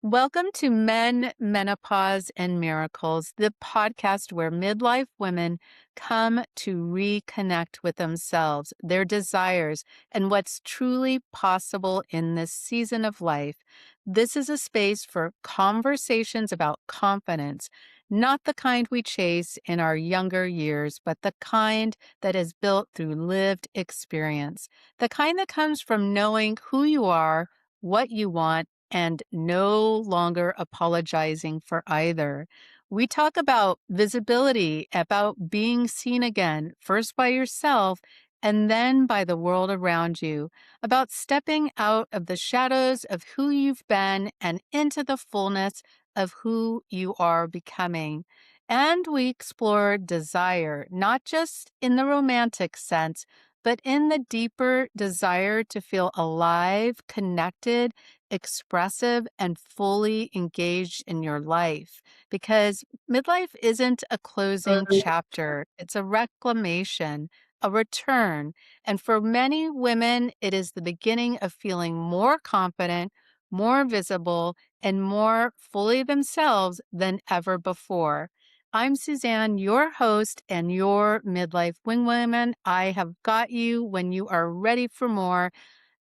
Welcome to Men, Menopause, and Miracles, the podcast where midlife women come to reconnect with themselves, their desires, and what's truly possible in this season of life. This is a space for conversations about confidence, not the kind we chase in our younger years, but the kind that is built through lived experience, the kind that comes from knowing who you are, what you want, and no longer apologizing for either. We talk about visibility, about being seen again, first by yourself and then by the world around you, about stepping out of the shadows of who you've been and into the fullness of who you are becoming. And we explore desire, not just in the romantic sense, but in the deeper desire to feel alive, connected, expressive, and fully engaged in your life. Because midlife isn't a closing chapter, it's a reclamation, a return. And for many women, it is the beginning of feeling more confident, more visible, and more fully themselves than ever before. I'm Suzanne, your host and your midlife wingwoman. I have got you when you are ready for more,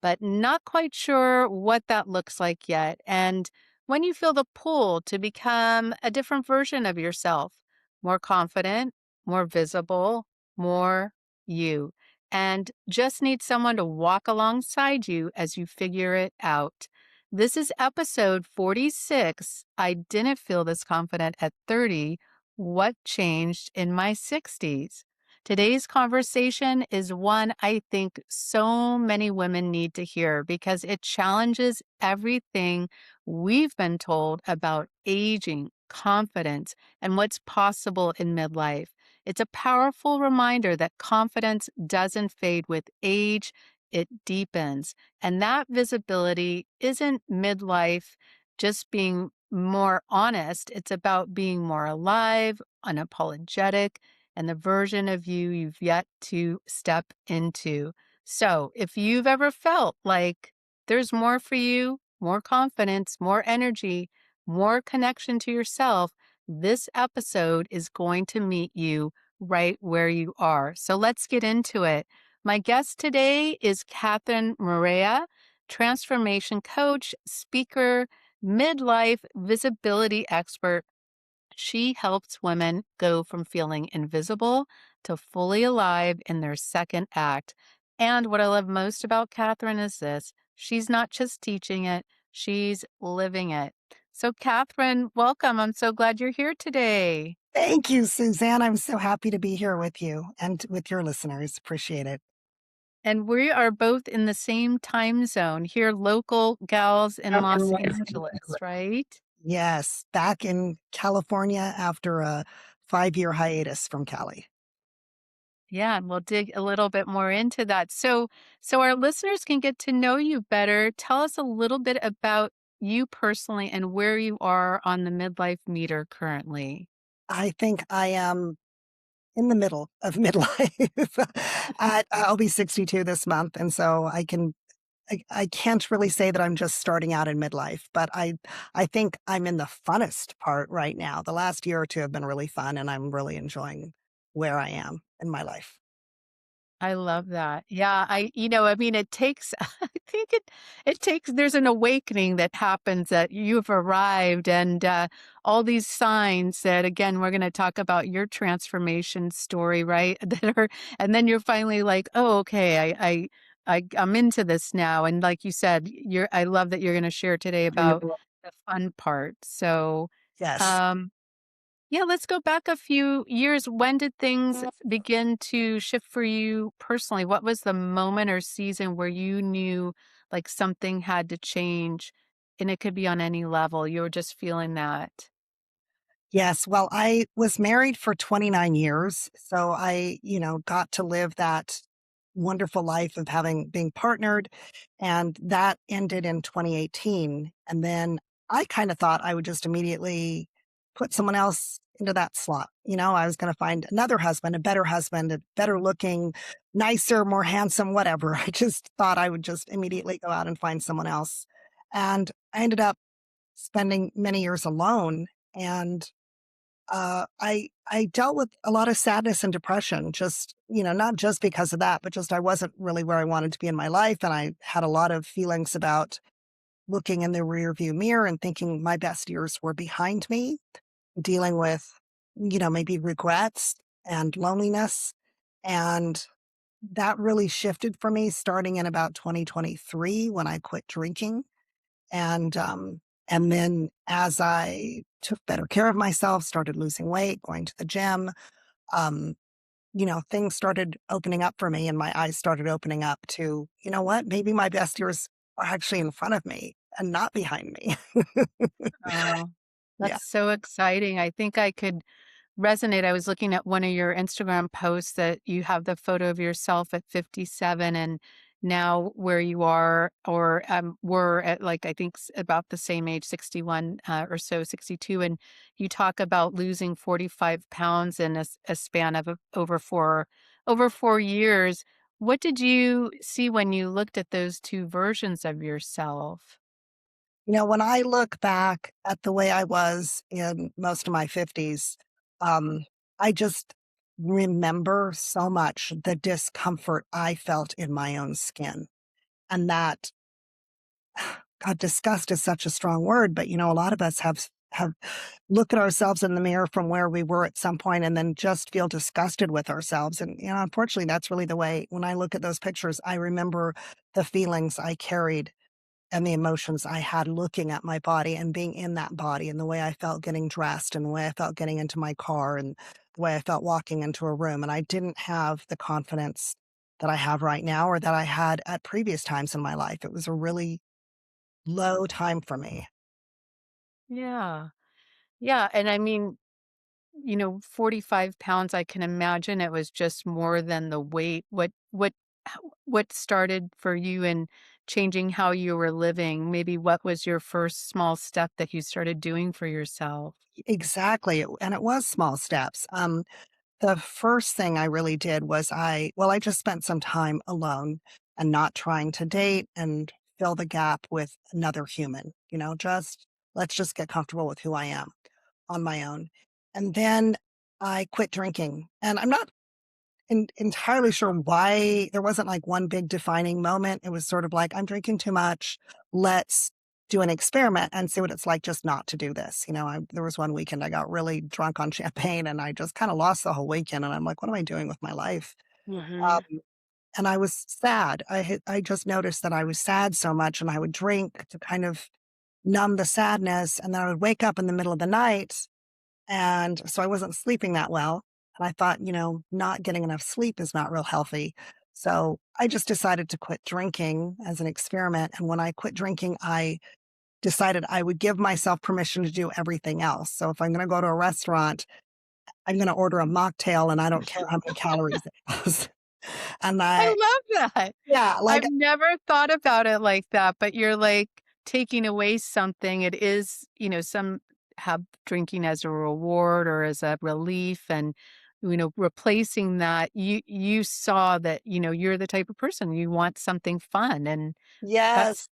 but not quite sure what that looks like yet. And when you feel the pull to become a different version of yourself, more confident, more visible, more you, and just need someone to walk alongside you as you figure it out. This is episode 46. I didn't feel this confident at 30. What changed in my 60s? Today's conversation is one I think so many women need to hear because it challenges everything we've been told about aging, confidence, and what's possible in midlife. It's a powerful reminder that confidence doesn't fade with age, it deepens. And that visibility isn't midlife just being more honest, it's about being more alive, unapologetic, and the version of you you've yet to step into. So, if you've ever felt like there's more for you, more confidence, more energy, more connection to yourself, this episode is going to meet you right where you are. So, let's get into it. My guest today is Kathryn Morea, transformation coach, speaker, midlife visibility expert. She helps women go from feeling invisible to fully alive in their second act. And what I love most about Kathryn is this: she's not just teaching it, she's living it. So, Kathryn, welcome. I'm so glad you're here today. Thank you, Suzanne. I'm so happy to be here with you and with your listeners. Appreciate it. And we are both in the same time zone here, local gals in Los Angeles, right? Yes, back in California after a 5-year hiatus from Cali. Yeah, and we'll dig a little bit more into that. So our listeners can get to know you better. Tell us a little bit about you personally and where you are on the midlife meter currently. I think I am in the middle of midlife. I'll be 62 this month, and so I can't really say that I'm just starting out in midlife, but I think I'm in the funnest part right now. The last year or 2 have been really fun, and I'm really enjoying where I am in my life. I love that. Yeah, I mean, it takes, I think it takes, there's an awakening that happens that you've arrived and all these signs that, again, we're going to talk about your transformation story, right? And then you're finally like, oh, okay, I'm into this now. And like you said, I love that you're going to share today about the fun part. So, Yes. um, yeah, let's go back a few years. When did things begin to shift for you personally? What was the moment or season where you knew like something had to change? And it could be on any level. You were just feeling that. Yes, well, I was married for 29 years, so I got to live that wonderful life of being partnered, and that ended in 2018, and then I kinda thought I would just immediately put someone else into that slot. I was gonna find another husband, a better looking, nicer, more handsome, whatever. I just thought I would just immediately go out and find someone else, and I ended up spending many years alone, and I dealt with a lot of sadness and depression, just, not just because of that, but just I wasn't really where I wanted to be in my life. And I had a lot of feelings about looking in the rearview mirror and thinking my best years were behind me, dealing with, maybe regrets and loneliness. And that really shifted for me starting in about 2023 when I quit drinking. And then as I took better care of myself, started losing weight, going to the gym, um, things started opening up for me and my eyes started opening up to, you know what, maybe my best years are actually in front of me and not behind me. Oh, Yeah. that's so exciting. I think I could resonate. I was looking at one of your Instagram posts that you have the photo of yourself at 57 and now where you are or were at like I think about the same age, 61 or so, 62. And you talk about losing 45 pounds in a span of over 4 years. What did you see when you looked at those two versions of yourself? When I look back at the way I was in most of my 50s, um, I just remember so much the discomfort I felt in my own skin. And that, God, disgust is such a strong word, but a lot of us have look at ourselves in the mirror from where we were at some point and then just feel disgusted with ourselves. And unfortunately, that's really the way when I look at those pictures, I remember the feelings I carried and the emotions I had looking at my body and being in that body and the way I felt getting dressed and the way I felt getting into my car and the way I felt walking into a room. And I didn't have the confidence that I have right now or that I had at previous times in my life. It was a really low time for me. Yeah. Yeah. And I mean, 45 pounds, I can imagine it was just more than the weight. What started for you in changing how you were living? Maybe what was your first small step that you started doing for yourself? Exactly. And it was small steps. The first thing I really did was I just spent some time alone and not trying to date and fill the gap with another human, let's just get comfortable with who I am on my own. And then I quit drinking. And I'm not entirely sure why there wasn't like one big defining moment. It was sort of like, I'm drinking too much. Let's do an experiment and see what it's like just not to do this. There was one weekend I got really drunk on champagne and I just kind of lost the whole weekend. And I'm like, what am I doing with my life? Mhm. Um, and I was sad. I just noticed that I was sad so much and I would drink to kind of numb the sadness. And then I would wake up in the middle of the night and so I wasn't sleeping that well. And I thought, not getting enough sleep is not real healthy. So I just decided to quit drinking as an experiment. And when I quit drinking, I decided I would give myself permission to do everything else. So if I'm going to go to a restaurant, I'm going to order a mocktail and I don't care how many calories it has. And I I, love that. yeah, like, I've never thought about it like that, but you're, like, taking away something. It is, some have drinking as a reward or as a relief and, replacing that, you saw that, you're the type of person, you want something fun, and that's yes.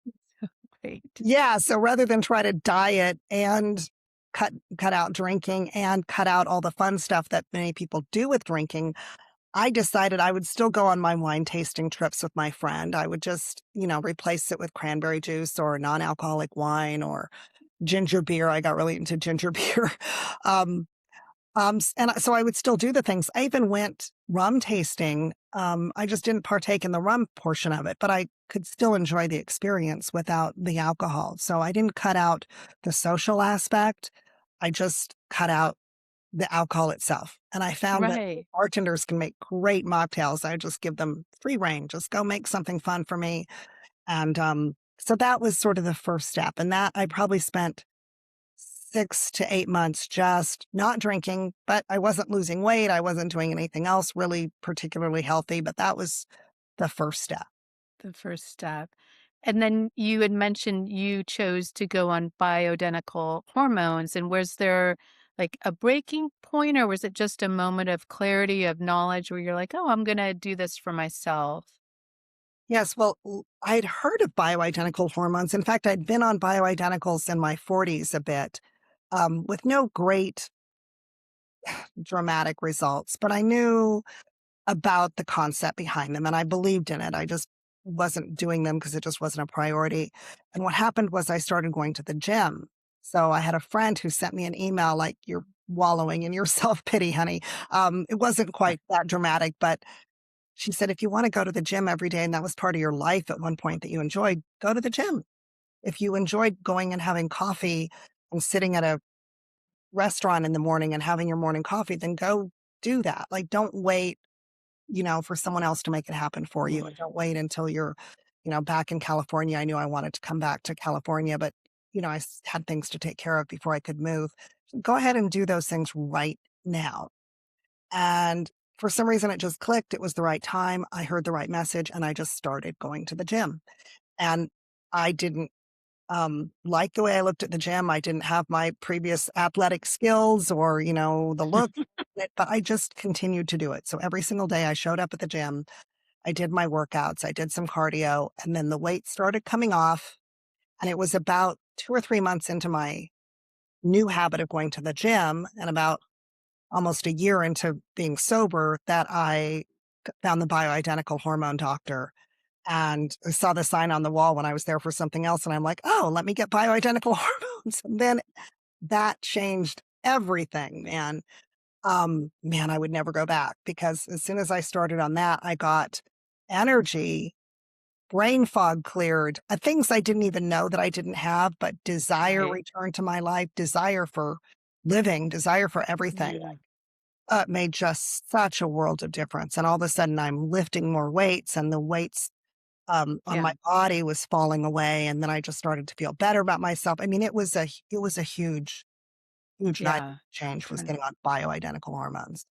great. Yeah, so rather than try to diet and cut out drinking and cut out all the fun stuff that many people do with drinking, I decided I would still go on my wine tasting trips with my friend. I would just, replace it with cranberry juice or non-alcoholic wine or ginger beer. I got really into ginger beer. Um, so I would still do the things. I even went rum tasting. I just didn't partake in the rum portion of it, but I could still enjoy the experience without the alcohol. So I didn't cut out the social aspect. I just cut out the alcohol itself. And I found that Right. bartenders can make great mocktails. I just give them free reign. Just go make something fun for me. And so that was sort of the first step. And that I probably spent 6 to 8 months just not drinking, but I wasn't losing weight. I wasn't doing anything else really particularly healthy, but that was the first step. The first step. And then you had mentioned you chose to go on bioidentical hormones, and was there, like, a breaking point, or was it just a moment of clarity, of knowledge where you're like, "Oh, I'm gonna do this for myself?" Yes, well, I'd heard of bioidentical hormones. In fact, I'd been on bioidenticals in my 40s a bit, with no great dramatic results, but I knew about the concept behind them and I believed in it. I just wasn't doing them because it just wasn't a priority. And what happened was I started going to the gym. So I had a friend who sent me an email like, "You're wallowing in your self pity, honey." It wasn't quite that dramatic, but she said, "If you want to go to the gym every day and that was part of your life at one point that you enjoyed, go to the gym. If you enjoyed going and having coffee and sitting at a restaurant in the morning and having your morning coffee, then go do that. Like, don't wait, for someone else to make it happen for you. And Mm, don't wait until you're, back in California. I knew I wanted to come back to California, but, had things to take care of before I could move. So go ahead and do those things right now." And for some reason, it just clicked. It was the right time. I heard the right message and I just started going to the gym. And I didn't like the way I looked at the gym. I didn't have my previous athletic skills or, the look, but I just continued to do it. So every single day I showed up at the gym, I did my workouts, I did some cardio, and then the weight started coming off. And it was about 2 or 3 months into my new habit of going to the gym and about almost a year into being sober that I found the bioidentical hormone doctor and I saw the sign on the wall when I was there for something else, and I'm like, "Oh, let me get bioidentical hormones." And then that changed everything, man. Man, I would never go back because as soon as I started on that, I got energy, brain fog cleared, things I didn't even know that I didn't have, but desire right. returned to my life, desire for living, desire for everything. Mm, It made just such a world of difference, and all of a sudden, I'm lifting more weights, and the weights on yeah. my body was falling away, and then I just started to feel better about myself. I mean, it was a huge, huge night Yeah. change was Different. getting on bioidentical hormones.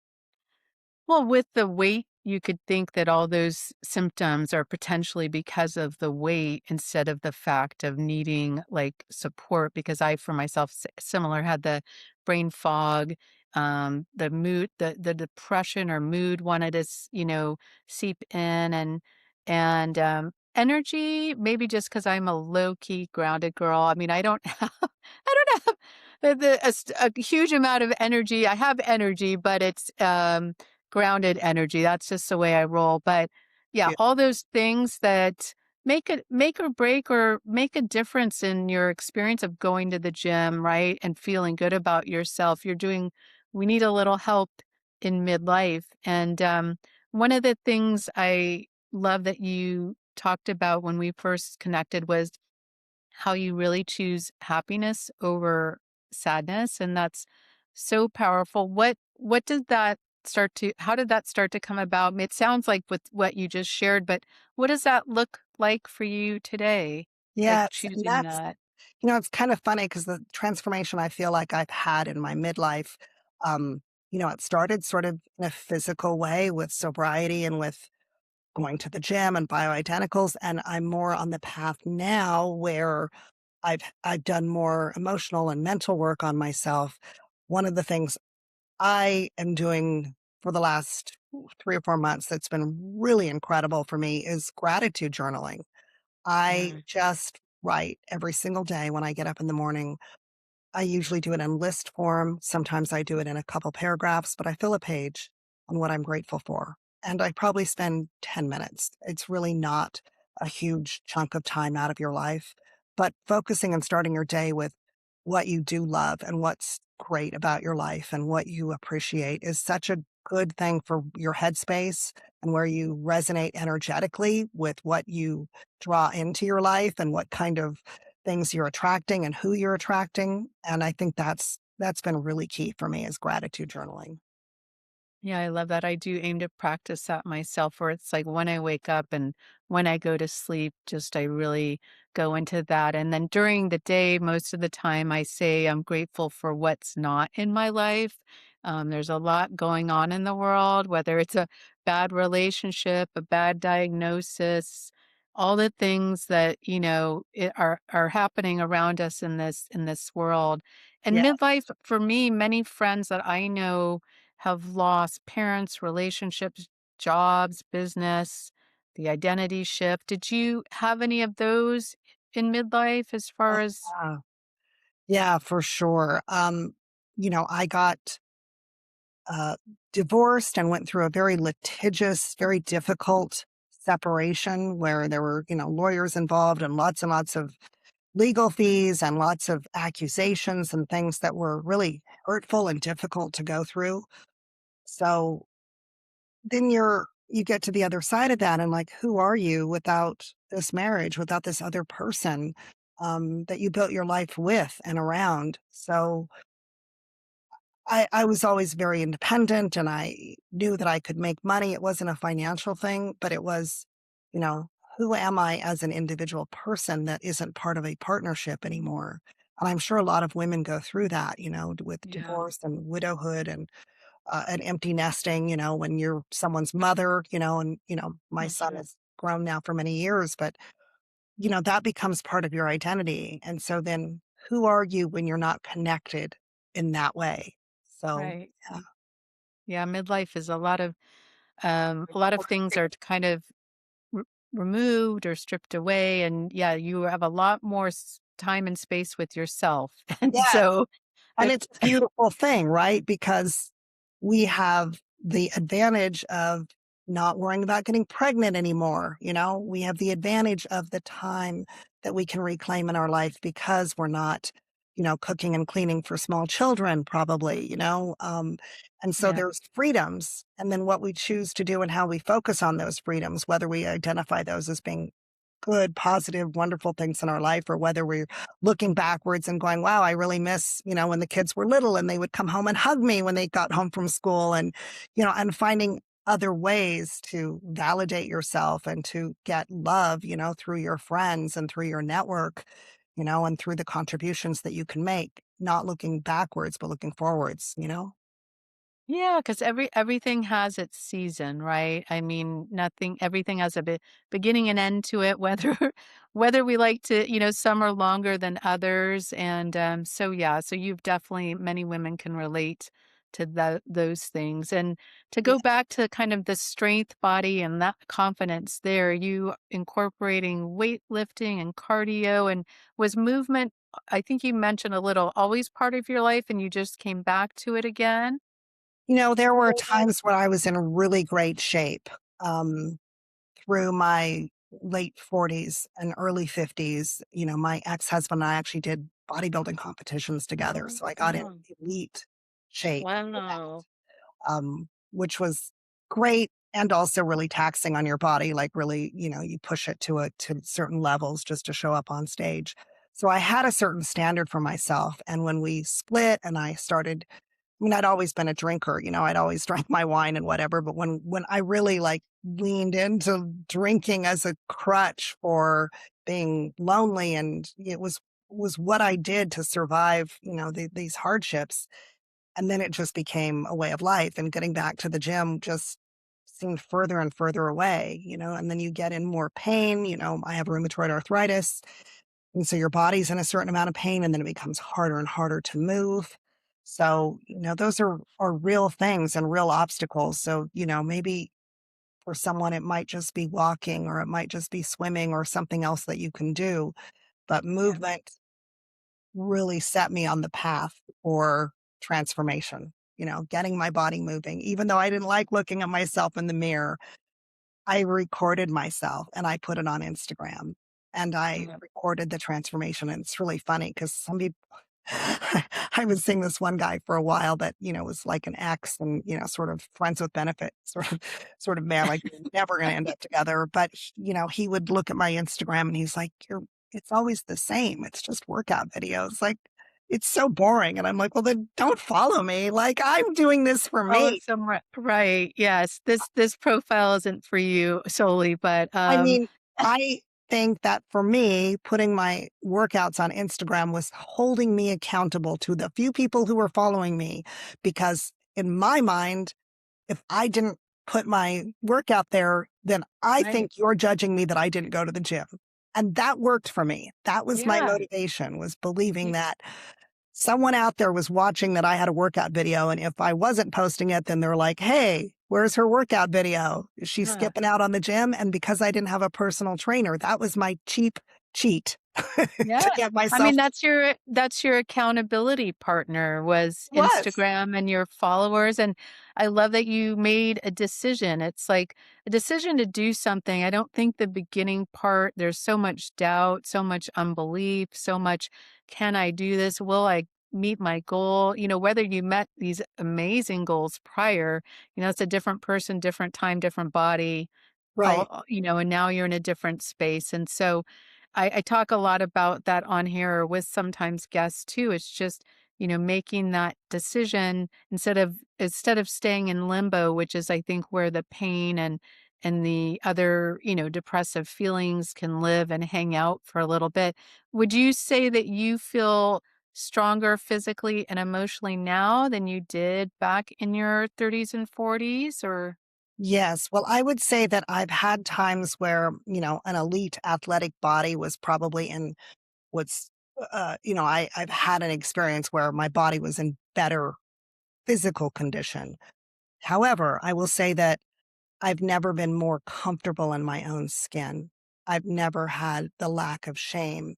Well, with the weight, you could think that all those symptoms are potentially because of the weight instead of the fact of needing like support. Because I, for myself, similar, had the brain fog, the mood, the depression or mood wanted to, seep in, and energy. Maybe just because I'm a low key grounded girl. I mean, I don't have, I don't have a huge amount of energy. I have energy, but it's grounded energy. That's just the way I roll. But yeah, Yeah. all those things that make or break or make a difference in your experience of going to the gym, right? And feeling good about yourself. We need a little help in midlife. And one of the things I love that you talked about when we first connected was how you really choose happiness over sadness, and that's so powerful. What did that start to how did that start to come about? It sounds like with what you just shared, but what does that look like for you today? Like Yes, and choosing that's that. it's kind of funny because the transformation I feel like I've had in my midlife, it started sort of in a physical way with sobriety and with going to the gym and bioidenticals, and I'm more on the path now where I've done more emotional and mental work on myself. One of the things I am doing for the last 3 or 4 months that's been really incredible for me is gratitude journaling. I Yeah, just write every single day when I get up in the morning. I usually do it in list form. Sometimes I do it in a couple paragraphs, but I fill a page on what I'm grateful for. And I probably spend 10 minutes. It's really not a huge chunk of time out of your life, but focusing and starting your day with what you do love and what's great about your life and what you appreciate is such a good thing for your headspace and where you resonate energetically with what you draw into your life and what kind of things you're attracting and who you're attracting, and I think that's been really key for me is gratitude journaling. yeah, I love that. I do aim to practice that myself, where it's like when I wake up and when I go to sleep, just I really go into that. And then during the day, most of the time, I say I'm grateful for what's not in my life. There's a lot going on in the world, whether it's a bad relationship, a bad diagnosis, all the things that are happening around us in this world. And Yeah, midlife, for me, many friends that I know have lost parents, relationships, jobs, business. the identity shift. Did you have any of those in midlife as Oh, far as yeah. Yeah, for sure. I got uh, divorced and went through a very litigious, very difficult separation where there were, lawyers involved and lots of legal fees and lots of accusations and things that were really hurtful and difficult to go through. So then you get to the other side of that and like, who are you without this marriage, without this other person that you built your life with and around? So I was always very independent and I knew that I could make money. It wasn't a financial thing, but it was, you know, who am I as an individual person that isn't part of a partnership anymore? And I'm sure a lot of women go through that, with yeah. divorce and widowhood and empty nesting, when you're someone's mother, and, my son Mhm. has grown now for many years, but, that becomes part of your identity. And so then who are you when you're not connected in that way? So, Right. yeah. Yeah, midlife is a lot of things are kind of r removed or stripped away, and yeah, you have a lot more time and space with yourself. And Yeah. so And if it's a beautiful thing, right? Because we have the advantage of not worrying about getting pregnant anymore. We have the advantage of the time that we can reclaim in our life because we're not, cooking and cleaning for small children, probably. And so yeah, there's freedoms. And then what we choose to do and how we focus on those freedoms, whether we identify those as being good, positive, wonderful things in our life, or whether we're looking backwards and going, wow, I really miss, when the kids were little and they would come home and hug me when they got home from school and finding other ways to validate yourself and to get love, through your friends and through your network, and through the contributions that you can make, not looking backwards, but looking forwards. yeah, because everything has its season, right? I mean, nothing everything has a beginning and end to it, whether whether we like to, some are longer than others, and, so yeah, so you've definitely many women can relate to those things, and to Yeah. go back to kind of the strength body and that confidence there, you incorporating weightlifting and cardio, and was movement, I think you mentioned a little, always part of your life and you just came back to it again? There were times when I was in really great shape. Um, Through my late 40s and early 50s, my ex-husband and I actually did bodybuilding competitions together, Oh, so I got in wow. elite shape for Wow. that, which was great and also really taxing on your body, like, really, you push it to certain levels just to show up on stage. So I had a certain standard for myself, and when we split and I'd always been a drinker, I'd always drank my wine and whatever, but when I really, like, leaned into drinking as a crutch for being lonely and it was what I did to survive, these hardships, and then it just became a way of life, and getting back to the gym just seemed further and further away, and then you get in more pain, I have rheumatoid arthritis, and so your body's in a certain amount of pain, and then it becomes harder and harder to move. So, those are real things and real obstacles. So, maybe for someone, it might just be walking or it might just be swimming or something else that you can do. But Yeah. movement really set me on the path for transformation, getting my body moving. Even though I didn't like looking at myself in the mirror, I recorded myself and I put it on Instagram and I Yeah. recorded the transformation. And it's really funny because some people, I was seeing this one guy for a while that, was like an ex and, sort of friends with benefit, sort of man, like we're never going to end up together. But, he would look at my Instagram and he's like, it's always the same. It's just workout videos. Like, it's so boring. And I'm like, well, then don't follow me. Like, I'm doing this for Follow me. some right, yes. This profile isn't for you solely, but, I mean, I think that for me, putting my workouts on Instagram was holding me accountable to the few people who were following me, because in my mind, if I didn't put my workout there, then I right. think you're judging me that I didn't go to the gym. And that worked for me. That was my Yeah. motivation, was believing Y that someone out there was watching that I had a workout video. And if I wasn't posting it, then they're like, hey, Where's her workout video? Is she Huh. skipping out on the gym? And because I didn't have a personal trainer, that was my cheap cheat Yeah. to get I mean, myself that's your accountability partner was was. Instagram and your followers, and I love that you made a decision. It's like a decision to do something. I don't think the beginning part, there's so much doubt, so much unbelief, so much, "Can I do this? Will I meet my goal?" Whether you met these amazing goals prior, it's a different person, different time, different body, Right. and now you're in a different space, and so I talk a lot about that on here with sometimes guests too. It's just, making that decision instead of staying in limbo, which is I think where the pain and the other, depressive feelings can live and hang out for a little bit. Would you say that you feel stronger physically and emotionally now than you did back in your 30s and 40s or Yes. Well, I would say that I've had times where, an elite athletic body was probably in what's, I've had an experience where my body was in better physical condition. However, I will say that I've never been more comfortable in my own skin. I've never had the lack of shame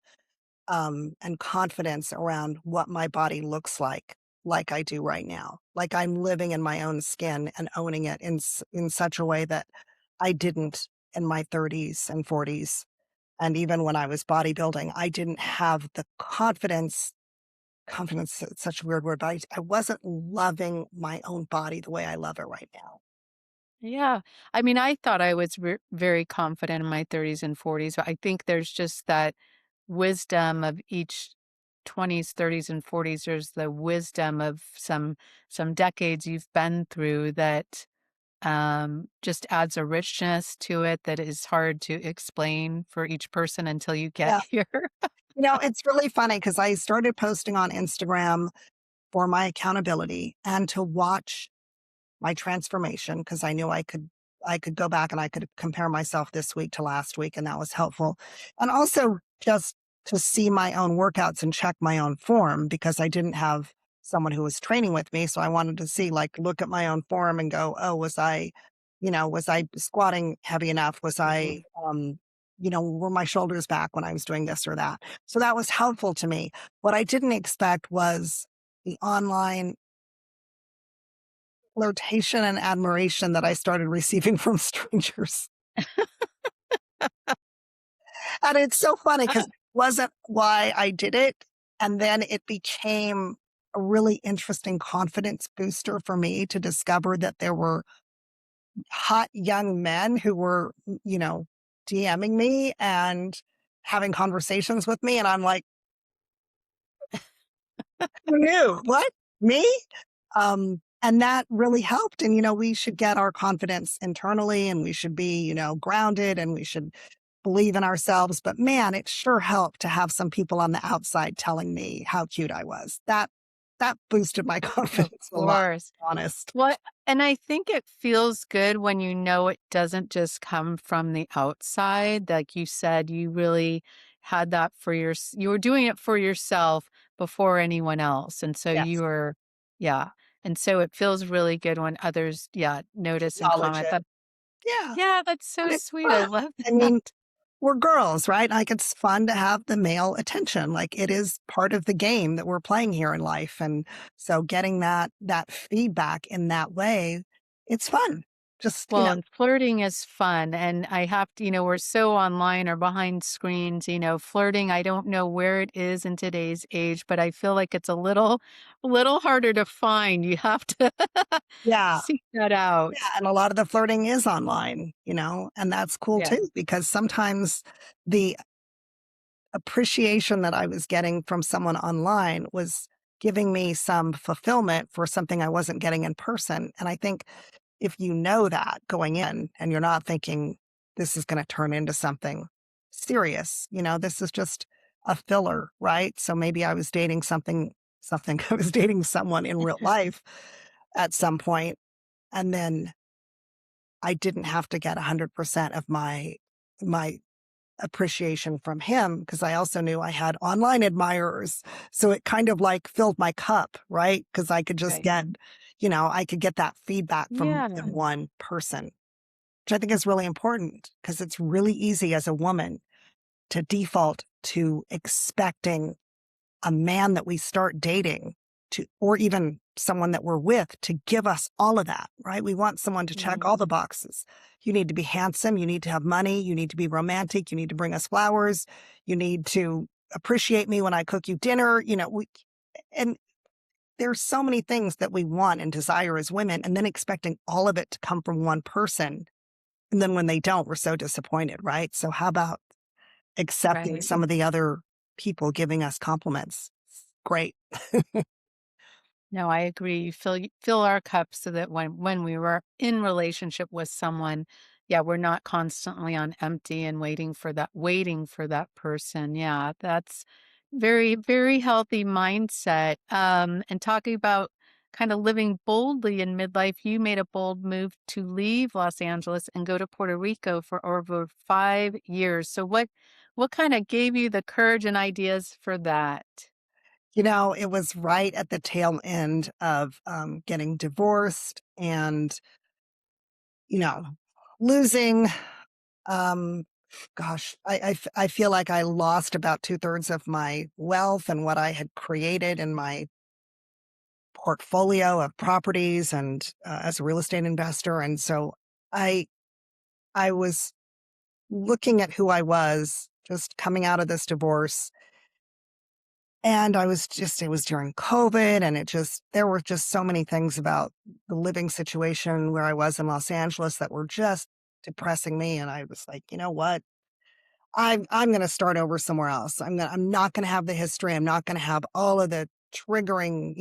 and confidence around what my body looks like I do right now. Like I'm living in my own skin and owning it in such a way that I didn't in my 30s and 40s. And even when I was bodybuilding, I didn't have the confidence. Confidence is such a weird word, but I wasn't loving my own body the way I love it right now. Yeah. I mean, I thought I was very confident in my 30s and 40s, but I think there's just that wisdom of each 20s, 30s and 40s. There's the wisdom of some decades you've been through that just adds a richness to it that is hard to explain for each person until you get Yeah. here. It's really funny because I started posting on Instagram for my accountability and to watch my transformation because I knew I could go back and I could compare myself this week to last week, and that was helpful. And also just to see my own workouts and check my own form because I didn't have someone who was training with me. So I wanted to see, like, look at my own form and go, oh, was I squatting heavy enough? Was I, were my shoulders back when I was doing this or that? So that was helpful to me. What I didn't expect was the online flirtation and admiration that I started receiving from strangers. And it's so funny because it wasn't why I did it, and then it became a really interesting confidence booster for me to discover that there were hot young men who were, DMing me and having conversations with me, and I'm like, "Who knew? What? Me?" And that really helped, and, we should get our confidence internally, and we should be, grounded, and we should believe in ourselves, but man, it sure helped to have some people on the outside telling me how cute I was. That boosted my Of confidence a lot, to course. be honest. Well, and I think it feels good when you know it doesn't just come from the outside. Like you said, you really had that you were doing it for yourself before anyone else. And so you Yes, were, yeah. And so it feels really good when others, yeah, notice and acknowledge comment. it. But Yeah, yeah, that's and so it's sweet. I fun. love I mean, that. we're girls, right? Like, it's fun to have the male attention, like, it is part of the game that we're playing here in life, and so getting that feedback in that way, it's fun. Just, Well, and flirting is fun, and I have to we're so online or behind screens, flirting, I don't know where it is in today's age, but I feel like it's a little harder to find. You have to yeah. seek that Yeah, out. and a lot of the flirting is online, and that's cool Yeah. too, because sometimes the appreciation that I was getting from someone online was giving me some fulfillment for something I wasn't getting in person. And I think if you know that going in and you're not thinking this is going to turn into something serious, this is just a filler, right? So maybe I was dating something I was dating someone in real life at some point, and then I didn't have to get 100% of my appreciation from him because I also knew I had online admirers. So it kind of like filled my cup, right? Because I could just Right. get, I could get that feedback from more Yeah. than one person, which I think is really important because it's really easy as a woman to default to expecting a man that we start dating to, or even someone that we're with to give us all of that, right? We want someone to check Mhm. all the boxes. You need to be handsome. You need to have money. You need to be romantic. You need to bring us flowers. You need to appreciate me when I cook you dinner. And there's so many things that we want and desire as women, and then expecting all of it to come from one person. And then when they don't, we're so disappointed, right? So how about accepting Right. some of the other people giving us compliments? Great. No, I agree. You fill our cups so that when we were in relationship with someone, yeah, we're not constantly on empty and waiting for that person. Yeah, that's very, very healthy mindset. And talking about kind of living boldly in midlife, you made a bold move to leave Los Angeles and go to Puerto Rico for over 5 years. So what kind of gave you the courage and ideas for that? It was right at the tail end of getting divorced and, you know, losing. Um, gosh, I feel like I lost about two-thirds of my wealth and what I had created in my portfolio of properties and as a real estate investor. And so I, I was looking at who I was just coming out of this divorce. And it was during COVID and there were just so many things about the living situation where I was in Los Angeles that were just depressing me. And I was like, you know what? I'm going to start over somewhere else. I'm not going to have the history. I'm not going to have all of the triggering,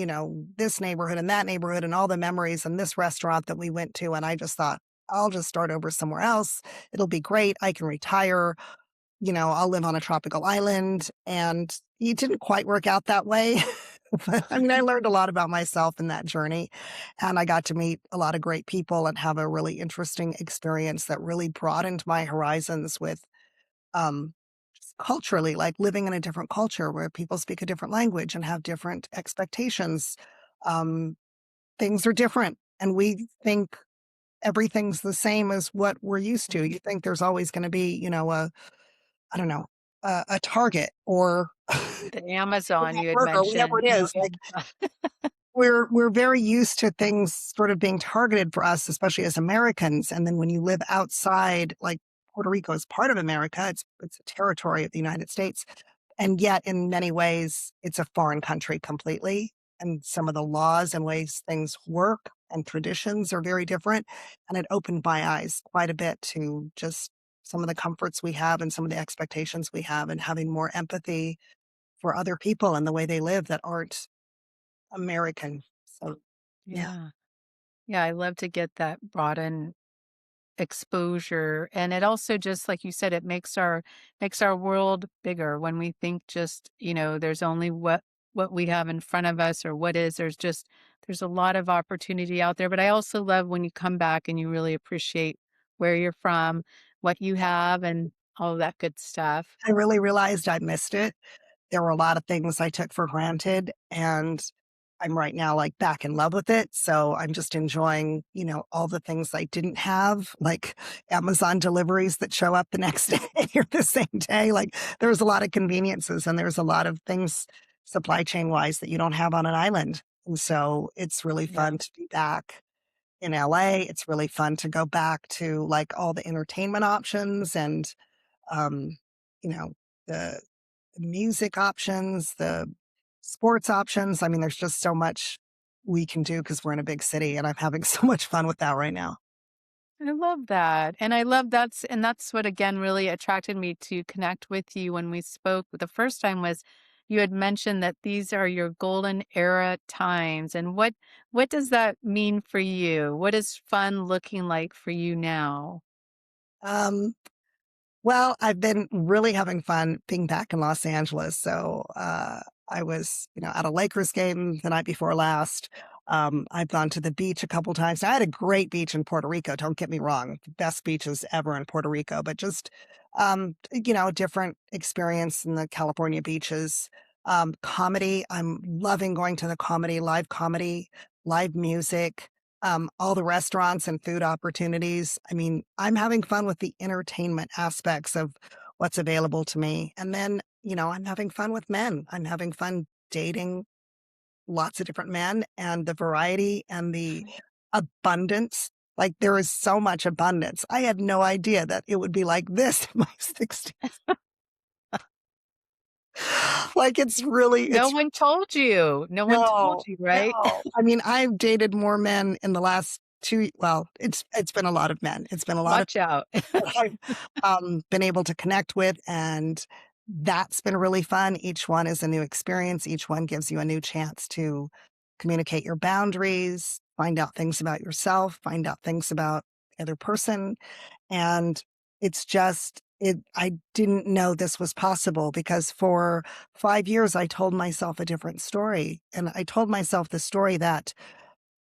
this neighborhood and that neighborhood and all the memories and this restaurant that we went to. And I just thought, I'll just start over somewhere else. It'll be great. I can retire. I'll live on a tropical island. And it didn't quite work out that way. But I mean, I learned a lot about myself in that journey. And I got to meet a lot of great people and have a really interesting experience that really broadened my horizons with just culturally, like living in a different culture where people speak a different language and have different expectations. Um, Things are different. And we think everything's the same as what we're used to. You think there's always going to be, I don't know, a Target or The Amazon you had Walmart or whatever mentioned, it is. Like Amazon. we're very used to things sort of being targeted for us, especially as Americans. And then when you live outside, like Puerto Rico is part of America, it's a territory of the United States. And yet in many ways it's a foreign country completely. And some of the laws and ways things work and traditions are very different. And it opened my eyes quite a bit to just some of the comforts we have and some of the expectations we have and having more empathy for other people and the way they live that aren't American. So, yeah, Yeah. Yeah, I love to get that broadened exposure, and it also just like you said, it makes our world bigger when we think just, there's only what we have in front of us or what is there's a lot of opportunity out there, but I also love when you come back and you really appreciate where you're from, what you have, and all of that good stuff. I really realized I missed it. There were a lot of things I took for granted, and I'm right now, like, back in love with it, so I'm just enjoying, all the things I didn't have, like Amazon deliveries that show up the next day or the same day, like, there's a lot of conveniences, and there's a lot of things supply chain-wise that you don't have on an island, and so it's really Yeah. fun to be back in LA. It's really fun to go back to, like, all the entertainment options and, um, you know, the music options, the sports options. I mean, there's just so much we can do because we're in a big city, and I'm having so much fun with that right now. I love that. And that's what again really attracted me to connect with you when we spoke the first time was you had mentioned that these are your golden era times. And what does that mean for you? What is fun looking like for you now? Um, well, I've been really having fun being back in Los Angeles. So I was, at a Lakers game the night before last. I've gone to the beach a couple times. I had a great beach in Puerto Rico. Don't get me wrong, the best beaches ever in Puerto Rico. But just Different experience in the California beaches. Comedy, I'm loving going to the comedy, live music, all the restaurants and food opportunities. I mean, I'm having fun with the entertainment aspects of what's available to me. And then, I'm having fun with men. I'm having fun dating lots of different men and the variety and the abundance. Like, there is so much abundance. I had no idea that it would be like this in my 60s. Like, No it's one told you. No one told no, you, right? no. I mean, I've dated more men in the last 2 well, it's been a lot of men. It's been a lot of Watch out. that I've, been able to connect with, and that's been really fun. Each one is a new experience. Each one gives you a new chance to communicate your boundaries, find out things about yourself, find out things about the other person, and it's just I didn't know this was possible because for 5 years, I told myself a different story, and I told myself the story that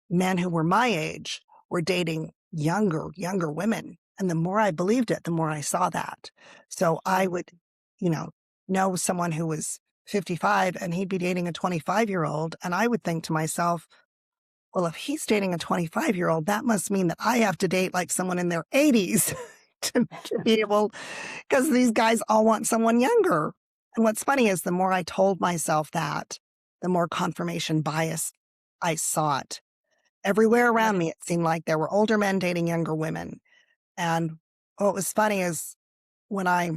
men who were my age were dating younger women. And the more I believed it, the more I saw that. So I would, you know, know someone who was 55 and he'd be dating a 25-year-old. And I would think to myself, well, if he's dating a 25-year-old, that must mean that I have to date like someone in their 80s to be able, because these guys all want someone younger. And what's funny is the more I told myself that, the more confirmation bias I sought. Everywhere around me, it seemed like there were older men dating younger women. And what was funny is when I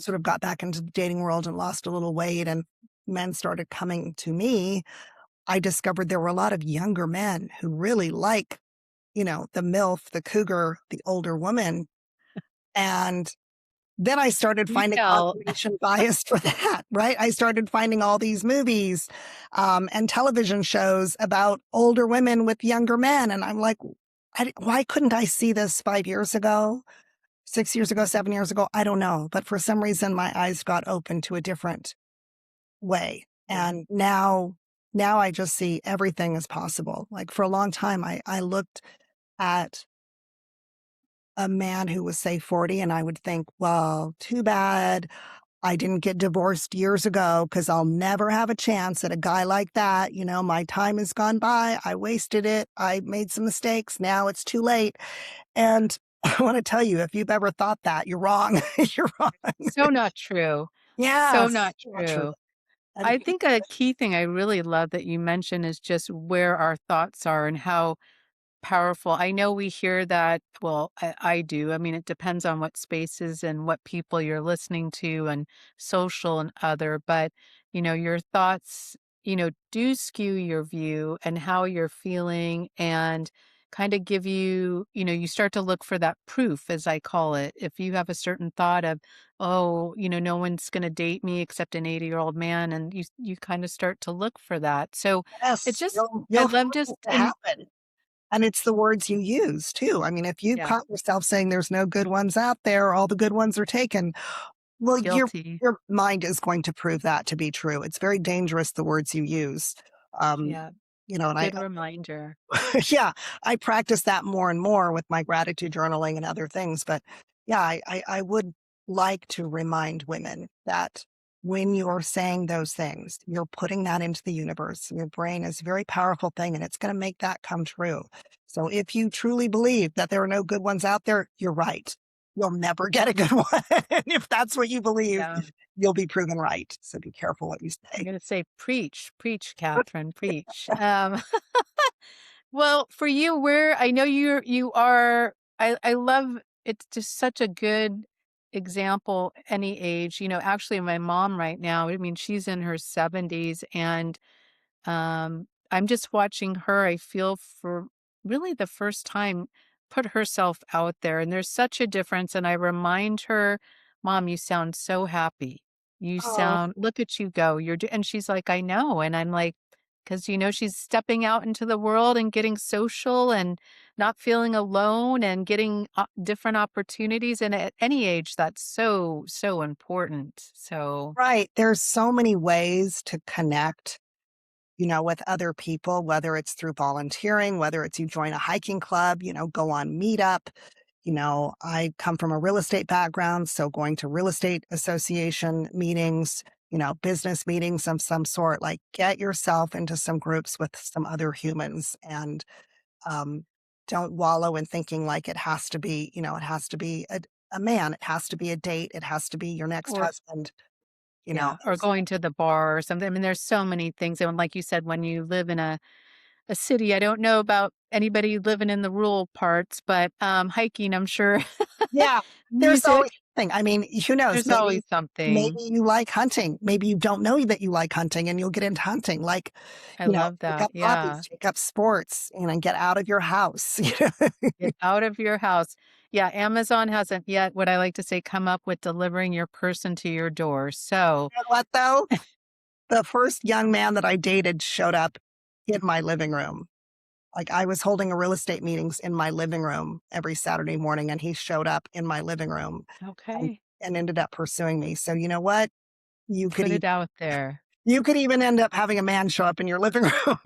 sort of got back into the dating world and lost a little weight and men started coming to me, I discovered there were a lot of younger men who really like, the MILF, the cougar, the older woman. And then I started You finding tell. confirmation bias for that, right? I started finding all these movies, and television shows about older women with younger men, and I'm like, why couldn't I see this 5 years ago, 6 years ago, 7 years ago? I don't know, but for some reason, my eyes got open to a different way, and now I just see everything is possible. Like, for a long time, I looked at a man who was, say, 40, and I would think, "Well, too bad. I didn't get divorced years ago because 'cause I'll never have a chance at a guy like that. My time has gone by. I wasted it. I made some mistakes. Now it's too late." And I wanna tell you, if you've ever thought that, you're wrong. You're wrong. So not true. So Yes, not not true. true. And I think a key thing I really love that you mentioned is just where our thoughts are and how powerful. I know we hear that, well, I do. I mean, it depends on what spaces and what people you're listening to and social and other, but your thoughts, do skew your view and how you're feeling and kind of give you, you start to look for that proof, as I call it. If you have a certain thought of, oh, no one's going to date me except an 80-year-old man, and you kind of start to look for that. So it's yes, just, I you'll love find it just to in, happen. And it's the words you use too. I mean, if you yeah, caught yourself saying there's no good ones out there, all the good ones are taken, well, guilty. your mind is going to prove that to be true. It's very dangerous, the words you use. Um, Yeah, and good reminder. yeah, I practice that more and more with my gratitude journaling and other things. But yeah, I would like to remind women that when you're saying those things, you're putting that into the universe. Your brain is a very powerful thing and it's going to make that come true. So if you truly believe that there are no good ones out there, you're right. You'll never get a good one. If that's what you believe, Yeah, you'll be proven right. So be careful what you I'm say. gonna say preach, preach, Catherine, preach. Well, for you, where I know you are, I love it's just such a good example, any age. Actually, my mom right now, I mean, she's in her 70s, and I'm just watching her, I feel for really the first time put herself out there. And there's such a difference. And I remind her, Mom, you sound so happy. You Oh, sound, look at you go. And she's like, I know. And I'm like, because, she's stepping out into the world and getting social and not feeling alone and getting different opportunities. And at any age, that's so, so important. So, right. There's so many ways to connect with other people, whether it's through volunteering, whether it's you join a hiking club, go on Meetup. I come from a real estate background, so going to real estate association meetings, business meetings of some sort, like get yourself into some groups with some other humans and um, don't wallow in thinking like it has to be a man, it has to be a date, it has to be your next Or husband, yeah, or it's going to the bar or something. I mean, there's so many things, and like you said, when you live in a city, I don't know about anybody living in the rural parts, but, hiking, I'm sure yeah, there's music, always something. I mean, who knows? there's always something. Maybe you like hunting. Maybe you don't know that you like hunting and you'll get into hunting. Like, I love take that, up hobbies, yeah. take up sports, get out of your house. Get out of your house. Yeah, Amazon hasn't yet, what I like to say, come up with delivering your person to your door, so You know what though? The first young man that I dated showed up in my living room. Like I was holding a real estate meetings in my living room every Saturday morning and he showed up in my living room and, okay. and ended up pursuing me. So you know what? You could Put even it out there. you could even end up having a man show up in your living room.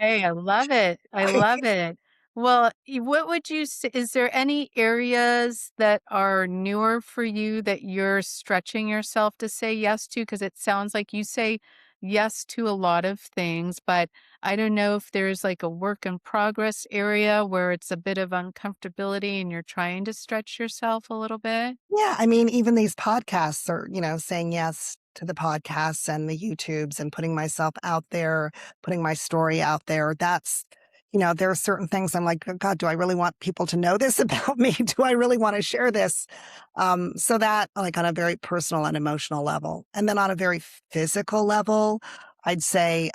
Hey, I love it. I love it. Well, what would you say? Is there any areas that are newer for you that you're stretching yourself to say yes to? Because it sounds like you say yes to a lot of things, but I don't know if there's like a work in progress area where it's a bit of uncomfortability and you're trying to stretch yourself a little bit. Yeah, I mean, even these podcasts are, saying yes to the podcasts and the YouTubes and putting myself out there, putting my story out there. There are certain things I'm like, "Oh God, do I really want people to know this about me? Do I really want to share this?" So that, like, on a very personal and emotional level. And then on a very physical level, I'd say,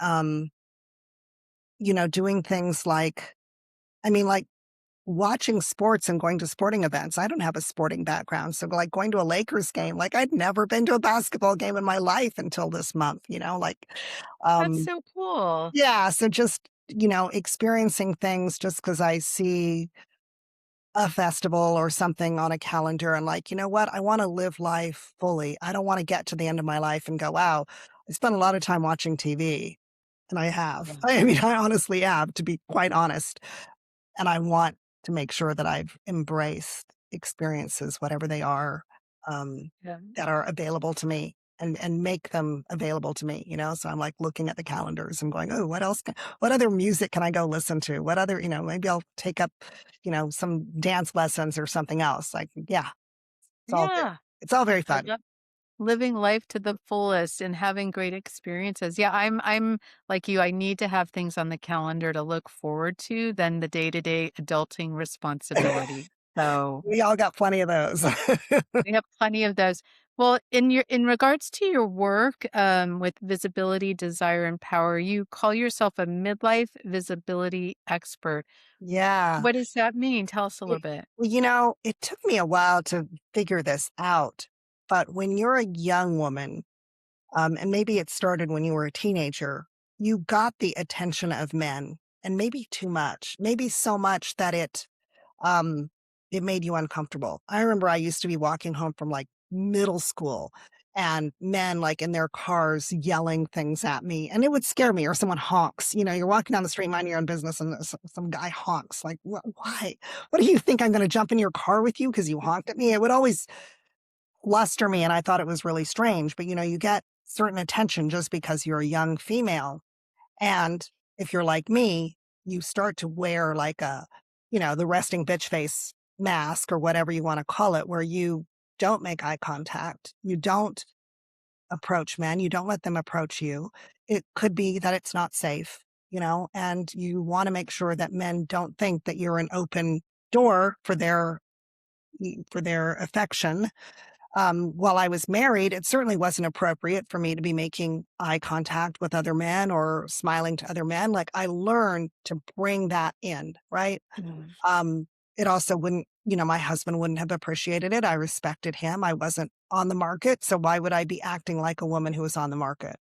doing things like, like watching sports and going to sporting events. I don't have a sporting background, so, like, going to a Lakers game, like, I'd never been to a basketball game in my life until this month, That's um so cool. yeah, so just, experiencing things just because I see a festival or something on a calendar and like, "You know what? I wanna live life fully. I don't wanna get to the end of my life and go, 'Wow, I spent a lot of time watching TV.'" And I have. Yeah. I mean, I honestly have, to be quite honest. And I want to make sure that I've embraced experiences, whatever they are, um, Yeah. that are available to me and make them available to me, So I'm like looking at the calendars and going, "Oh, what other music can I go listen to? What other, maybe I'll take up, some dance lessons or something else." Like, yeah, Yeah. it's all very I fun. love living life to the fullest and having great experiences. Yeah, I'm like you, I need to have things on the calendar to look forward to than the day-to-day adulting responsibility. So, We all got plenty of those. we have plenty of those. Well, in regards to your work, with visibility, desire, and power, you call yourself a midlife visibility expert. Yeah. What does that mean? Tell us a It little bit. well, it took me a while to figure this out, but when you're a young woman, and maybe it started when you were a teenager, you got the attention of men, and maybe too much, maybe so much that um, it made you uncomfortable. I remember I used to be walking home from, like, middle school and men, like, in their cars yelling things at me, and it would scare me, or someone honks, you're walking down the street minding your own business and some guy honks, like, Why? What do you think, I'm gonna jump in your car with you because you honked at me?" It would always fluster me, and I thought it was really strange, but, you get certain attention just because you're a young female, and if you're like me, you start to wear like the resting bitch face mask or whatever you want to call it, where you don't make eye contact. You don't approach men. You don't let them approach you. It could be that it's not safe, and you want to make sure that men don't think that you're an open door for their affection. While I was married, it certainly wasn't appropriate for me to be making eye contact with other men or smiling to other men. Like I learned to bring that in, right? Mm. Um, it also wouldn't, my husband wouldn't have appreciated it. I respected him. I wasn't on the market. So why would I be acting like a woman who was on the market?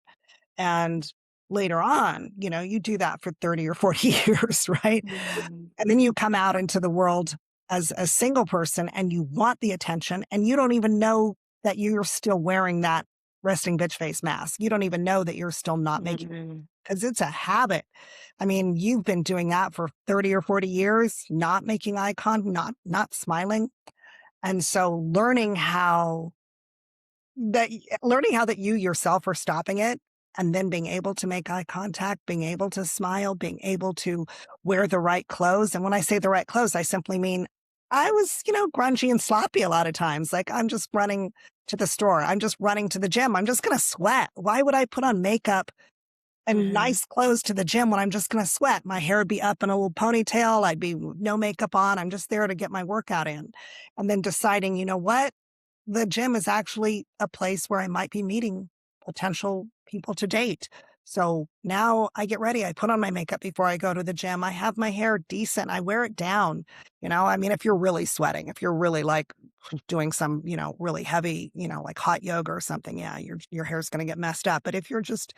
And later on, you do that for 30 or 40 years, right? Mm. And then you come out into the world as a single person and you want the attention and you don't even know that you're still wearing that resting bitch face mask. You don't even know that you're still not making Mhm. because it's a habit. I mean, you've been doing that for 30 or 40 years, not making eye contact, not smiling. And so learning how that you yourself are stopping it and then being able to make eye contact, being able to smile, being able to wear the right clothes. And when I say the right clothes, I simply mean I was, grungy and sloppy a lot of times. Like I'm just running to the store. I'm just running to the gym. I'm just going to sweat. Why would I put on makeup and Mhm. nice clothes to the gym when I'm just going to sweat? My hair would be up in a little ponytail. I'd be no makeup on. I'm just there to get my workout in. And then deciding, you know what? The gym is actually a place where I might be meeting potential people to date. So now I get ready. I put on my makeup before I go to the gym. I have my hair decent. I wear it down. I mean, if you're really sweating, if you're really like doing some, really heavy, like hot yoga or something, yeah, your hair's going to get messed up. But if you're just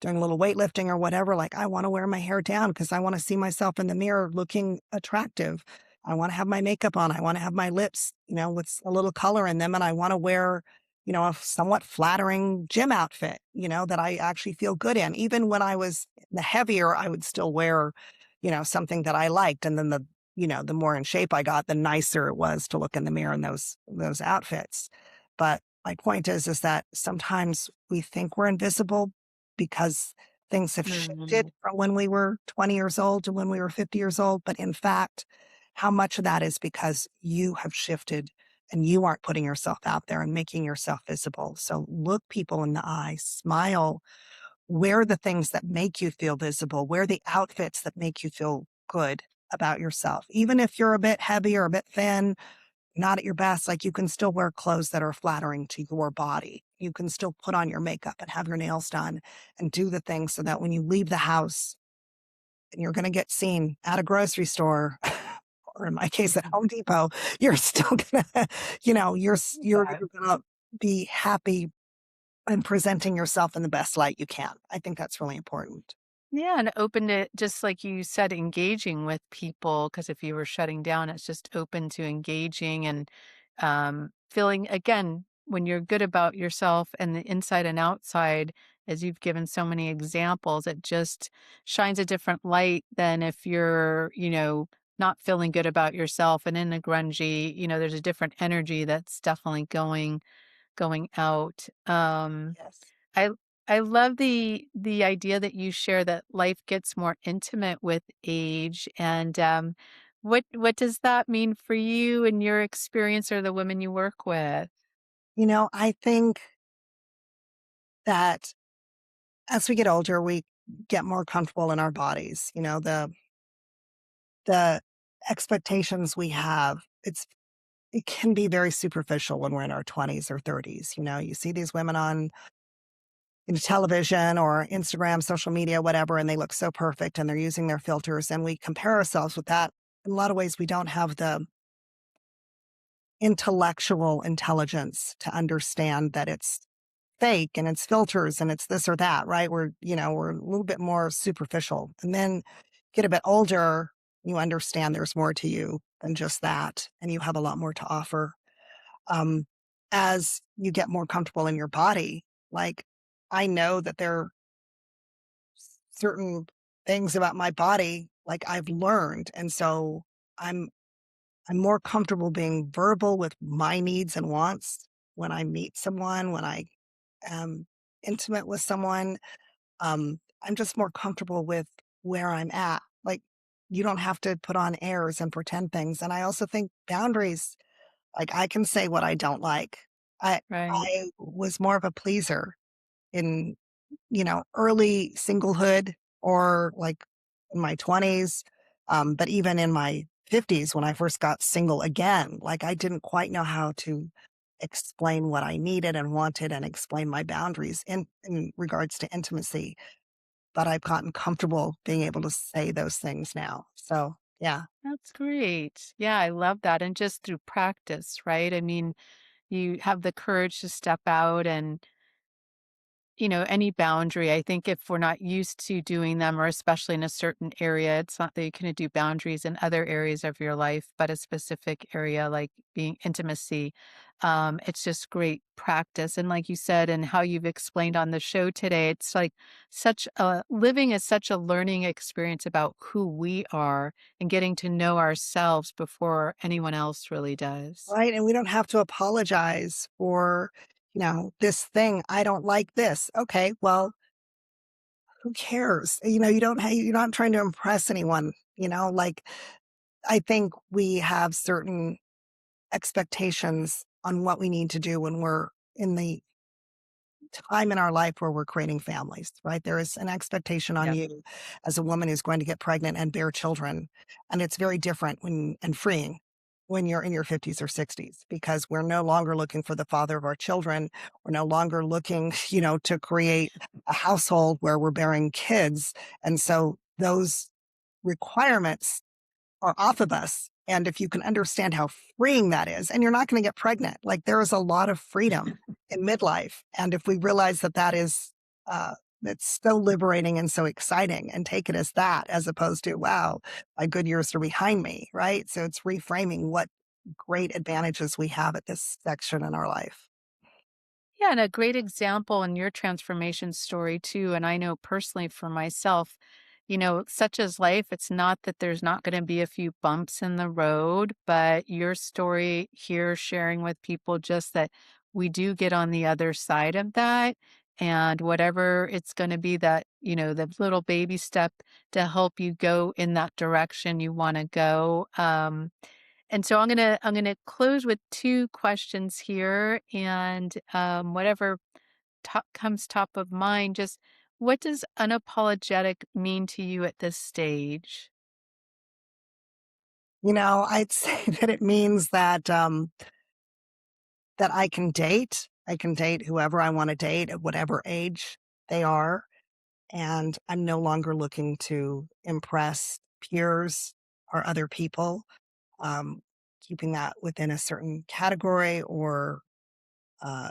doing a little weightlifting or whatever, like I want to wear my hair down because I want to see myself in the mirror looking attractive. I want to have my makeup on. I want to have my lips, with a little color in them. And I want to wear, a somewhat flattering gym outfit, that I actually feel good in. Even when I was the heavier, I would still wear, something that I liked. And then the more in shape I got, the nicer it was to look in the mirror in those outfits. But my point is that sometimes we think we're invisible because things have shifted Mhm. from when we were 20 years old to when we were 50 years old. But in fact, how much of that is because you have shifted and you aren't putting yourself out there and making yourself visible. So look people in the eye, smile, wear the things that make you feel visible, wear the outfits that make you feel good about yourself. Even if you're a bit heavy or a bit thin, not at your best, like you can still wear clothes that are flattering to your body. You can still put on your makeup and have your nails done and do the things so that when you leave the house and you're going to get seen at a grocery store or in my case at Mhm. Home Depot, you're still going to, you're Yeah. going to be happy and presenting yourself in the best light you can. I think that's really important. Yeah, and open to just like you said, engaging with people. Because if you were shutting down, it's just open to engaging and feeling again when you're good about yourself and the inside and outside, as you've given so many examples, it just shines a different light than if you're, not feeling good about yourself and in a grungy, there's a different energy that's definitely going out. Yes. I I love the idea that you share that life gets more intimate with age, and, what does that mean for you and your experience or the women you work with? I think that as we get older, we get more comfortable in our bodies. The expectations we have, it can be very superficial when we're in our 20s or 30s. You see these women on television or Instagram, social media, whatever, and they look so perfect and they're using their filters and we compare ourselves with that. In a lot of ways, we don't have the intellectual intelligence to understand that it's fake and it's filters and it's this or that, right? We're a little bit more superficial. And then get a bit older, you understand there's more to you than just that. And you have a lot more to offer. Um, as you get more comfortable in your body, like I know that there are certain things about my body, like I've learned. And so I'm I'm more comfortable being verbal with my needs and wants when I meet someone, when I am intimate with someone. I'm just more comfortable with where I'm at. Like, you don't have to put on airs and pretend things. And I also think boundaries, like I can say what I don't like. I Right. I was more of a pleaser in, early singlehood or like in my 20s. But even in my 50s, when I first got single again, like I didn't quite know how to explain what I needed and wanted and explain my boundaries in regards to intimacy. But I've gotten comfortable being able to say those things now. So, yeah. That's great. Yeah, I love that, and just through practice, right? I mean, you have the courage to step out and any boundary. I think if we're not used to doing them, or especially in a certain area, it's not that you couldn't do boundaries in other areas of your life, but a specific area like being intimacy. It's just great practice. And like you said, and how you've explained on the show today, it's like such a living is such a learning experience about who we are and getting to know ourselves before anyone else really does. right? And we don't have to apologize for, this thing. I don't like this. Okay, well, who cares? You're not trying to impress anyone, like I think we have certain expectations on what we need to do when we're in the time in our life where we're creating families, right? There is an expectation on Yep. you as a woman who's going to get pregnant and bear children. And it's very different and freeing when you're in your 50s or 60s because we're no longer looking for the father of our children. We're no longer looking, to create a household where we're bearing kids. And so those requirements are off of us. And if you can understand how freeing that is, and you're not going to get pregnant, like there is a lot of freedom in midlife. And if we realize that uh, it's so liberating and so exciting and take it as that, as opposed to, wow, my good years are behind me, right? So it's reframing what great advantages we have at this section in our life. Yeah, and a great example in your transformation story too. And I know personally for myself, such as life, it's not that there's not going to be a few bumps in the road, but your story here sharing with people just that we do get on the other side of that. And whatever it's going to be that, the little baby step to help you go in that direction you want to go. And so I'm gonna close with 2 questions here, and, whatever comes top of mind, just what does unapologetic mean to you at this stage? I'd say that it means that I can date. I can date whoever I want to date at whatever age they are. And I'm no longer looking to impress peers or other people, um, keeping that within a certain category or uh,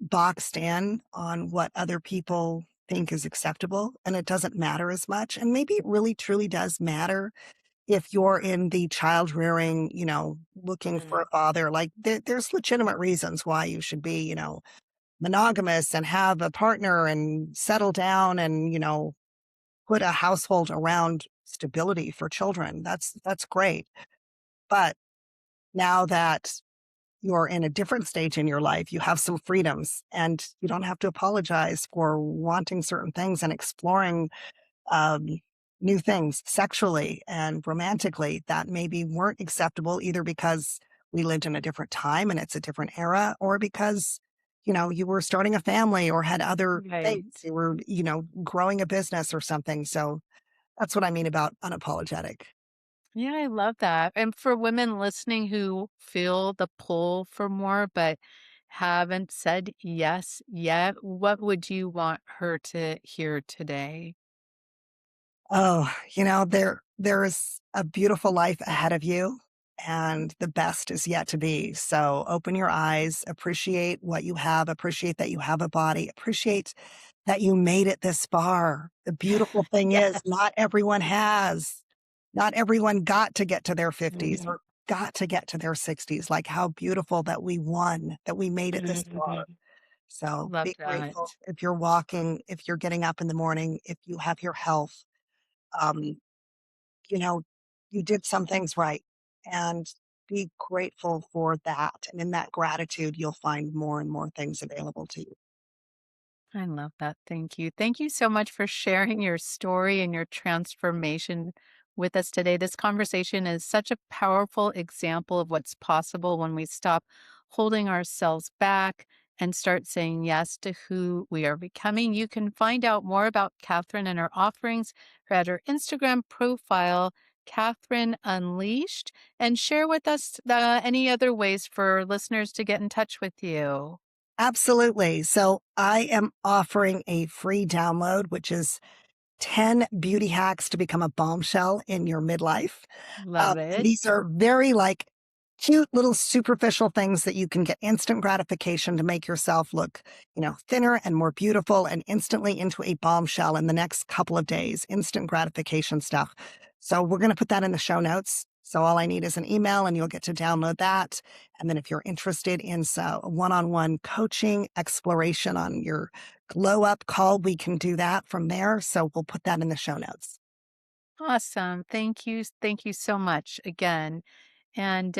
boxed in on what other people think is acceptable. And it doesn't matter as much. And maybe it really truly does matter if you're in the child rearing, looking for a Mm. father. Like there's legitimate reasons why you should be, monogamous and have a partner and settle down and, put a household around stability for children. That's great. But now that you're in a different stage in your life, you have some freedoms and you don't have to apologize for wanting certain things and exploring um, new things sexually and romantically that maybe weren't acceptable either because we lived in a different time and it's a different era or because you were starting a family or had other things Right. you were growing a business or something. So that's what I mean about unapologetic. Yeah, I love that. And for women listening who feel the pull for more but haven't said yes yet, what would you want her to hear today? Oh, there is a beautiful life ahead of you and the best is yet to be. So open your eyes, appreciate what you have, appreciate that you have a body, appreciate that you made it this far. The beautiful thing is Yes. not everyone has. Not everyone got to get to their 50s Mhm. or got to get to their 60s. Like how beautiful that we won, that we made it this far. Mhm. So Love be grateful that. if you're walking, if you're getting up in the morning, if you have your health. Um, you know, you did some things right and be grateful for that. And in that gratitude, you'll find more and more things available to you. I love that. Thank you. Thank you so much for sharing your story and your transformation with us today. This conversation is such a powerful example of what's possible when we stop holding ourselves back and start saying yes to who we are becoming. You can find out more about Kathryn and her offerings at her Instagram profile, Kathryn Unleashed, and share with us any other ways for listeners to get in touch with you. Absolutely. So I am offering a free download, which is 10 beauty hacks to become a bombshell in your midlife. Love And it. these are very like cute little superficial things that you can get instant gratification to make yourself look, thinner and more beautiful and instantly into a bombshell in the next couple of days. Instant gratification stuff. So we're going to put that in the show notes. So all I need is an email and you'll get to download that. And then if you're interested in one-on-one coaching exploration on your glow up call, we can do that from there. So we'll put that in the show notes. Awesome. Thank you. Thank you so much again. And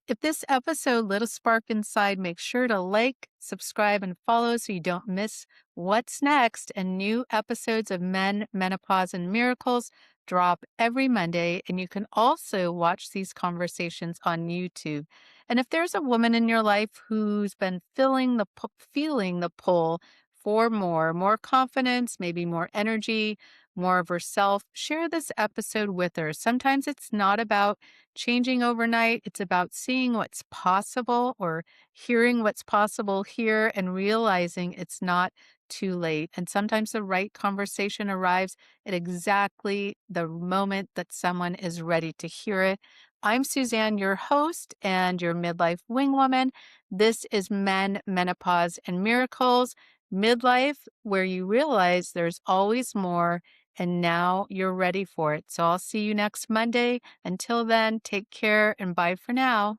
if this episode lit a spark inside, make sure to like, subscribe, and follow so you don't miss what's next. And new episodes of Men, Menopause, and Miracles drop every Monday. And you can also watch these conversations on YouTube. And if there's a woman in your life who's been feeling the pull for more confidence, maybe more energy, more of herself, share this episode with her. Sometimes it's not about changing overnight. It's about seeing what's possible or hearing what's possible here and realizing it's not too late. And sometimes the right conversation arrives at exactly the moment that someone is ready to hear it. I'm Suzanne, your host and your midlife wing woman. This is Men, Menopause, and Miracles. Midlife, where you realize there's always more, and now you're ready for it. So I'll see you next Monday. Until then, take care and bye for now.